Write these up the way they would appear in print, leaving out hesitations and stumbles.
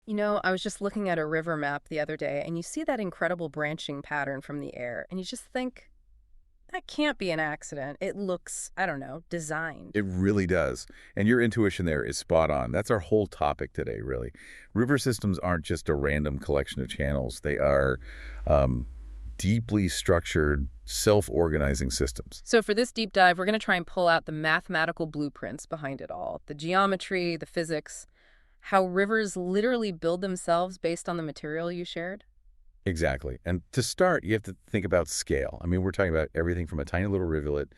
You know, I was just looking at a river map the other day, and you see that incredible branching pattern from the air, and you just think, that can't be an accident. It looks, I don't know, designed. It really does. And your intuition there is spot on. That's our whole topic today, really. River systems aren't just a random collection of channels. They are um, deeply structured, self-organizing systems. So for this deep dive, we're going to try and pull out the mathematical blueprints behind it all, the geometry, the physics, how rivers literally build themselves based on the material you shared. Exactly. And to start, you have to think about scale. I mean, we're talking about everything from a tiny little rivulet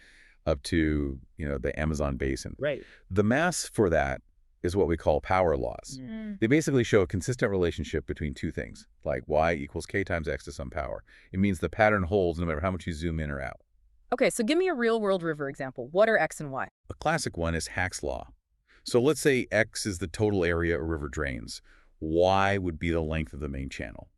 up to, the Amazon basin. Right. The mass for that is what we call power laws. They basically show a consistent relationship between two things, like y equals k times x to some power. It means the pattern holds no matter how much you zoom in or out. Okay, so give me a real-world river example. What are X and Y? A classic one is Hack's law. So let's say x is the total area a river drains. Y would be the length of the main channel.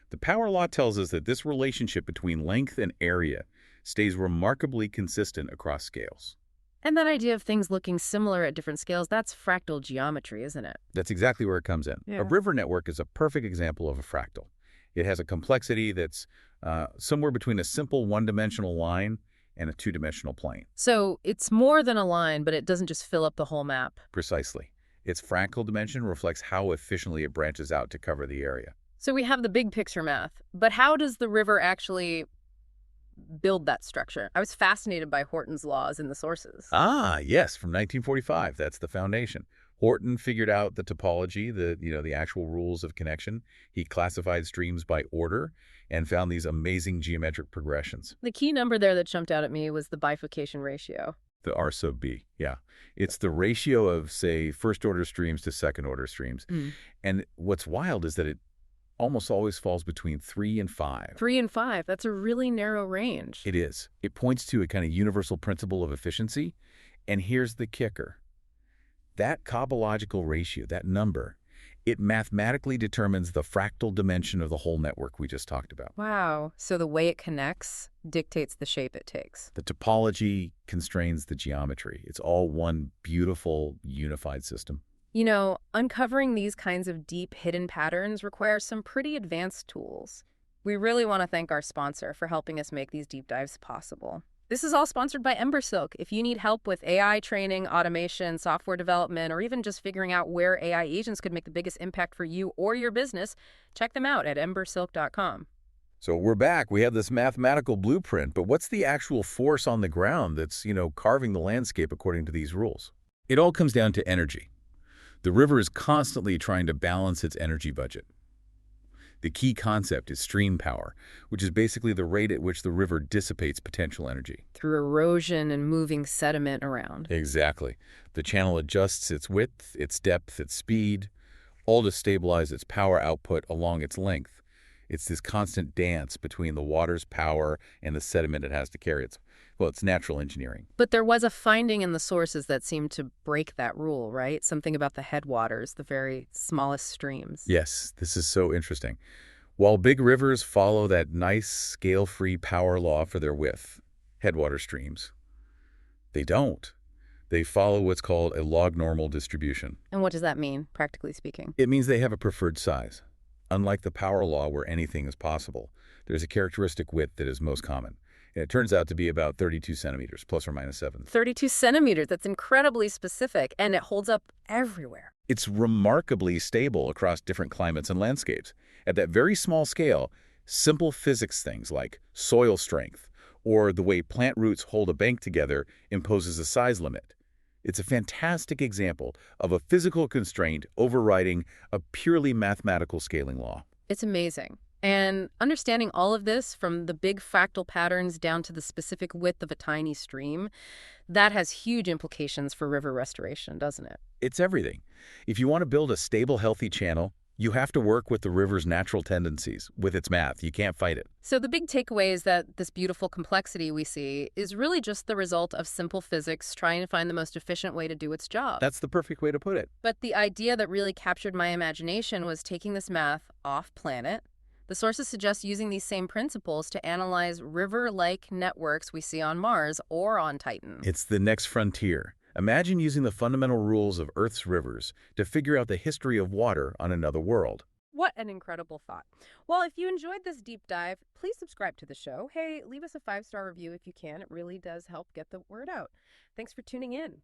The power law tells us that this relationship between length and area stays remarkably consistent across scales. And that idea of things looking similar at different scales, that's fractal geometry, isn't it? That's exactly where it comes in. Yeah. A river network is a perfect example of a fractal. It has a complexity that's somewhere between a simple one-dimensional line and a two-dimensional plane. So it's more than a line, but it doesn't just fill up the whole map. Precisely. Its fractal dimension reflects how efficiently it branches out to cover the area. So we have the big picture math, but how does the river actually build that structure? I was fascinated by Horton's laws in the sources. Ah, yes, from 1945. That's the foundation. Horton figured out the topology, the actual rules of connection. He classified streams by order and found these amazing geometric progressions. The key number there that jumped out at me was the bifurcation ratio. The R sub B, yeah. It's the ratio of, say, first-order streams to second-order streams. And what's wild is that it almost always falls between 3 and 5. 3 and 5, that's a really narrow range. It is. It points to a kind of universal principle of efficiency. And here's the kicker. That cosmological ratio, that number, it mathematically determines the fractal dimension of the whole network we just talked about. Wow. So the way it connects dictates the shape it takes. The topology constrains the geometry. It's all one beautiful, unified system. You know, uncovering these kinds of deep hidden patterns requires some pretty advanced tools. We really want to thank our sponsor for helping us make these deep dives possible. This is all sponsored by Embersilk. If you need help with AI training, automation, software development, or even just figuring out where AI agents could make the biggest impact for you or your business, check them out at embersilk.com. So we're back. We have this mathematical blueprint, but what's the actual force on the ground that's, carving the landscape according to these rules? It all comes down to energy. The river is constantly trying to balance its energy budget. The key concept is stream power, which is basically the rate at which the river dissipates potential energy. Through erosion and moving sediment around. Exactly. The channel adjusts its width, its depth, its speed, all to stabilize its power output along its length. It's this constant dance between the water's power and the sediment it has to carry. It's natural engineering. But there was a finding in the sources that seemed to break that rule, right? Something about the headwaters, the very smallest streams. Yes, this is so interesting. While big rivers follow that nice scale-free power law for their width, headwater streams, they don't. They follow what's called a log-normal distribution. And what does that mean, practically speaking? It means they have a preferred size. Unlike the power law where anything is possible, there's a characteristic width that is most common. And it turns out to be about 32 centimeters, plus or minus 7. 32 centimeters, that's incredibly specific, and it holds up everywhere. It's remarkably stable across different climates and landscapes. At that very small scale, simple physics things like soil strength or the way plant roots hold a bank together imposes a size limit. It's a fantastic example of a physical constraint overriding a purely mathematical scaling law. It's amazing. And understanding all of this, from the big fractal patterns down to the specific width of a tiny stream, that has huge implications for river restoration, doesn't it? It's everything. If you want to build a stable, healthy channel, you have to work with the river's natural tendencies, with its math. You can't fight it. So the big takeaway is that this beautiful complexity we see is really just the result of simple physics trying to find the most efficient way to do its job. That's the perfect way to put it. But the idea that really captured my imagination was taking this math off-planet. The sources suggest using these same principles to analyze river-like networks we see on Mars or on Titan. It's the next frontier. Imagine using the fundamental rules of Earth's rivers to figure out the history of water on another world. What an incredible thought. Well, if you enjoyed this deep dive, please subscribe to the show. Hey, leave us a 5-star review if you can. It really does help get the word out. Thanks for tuning in.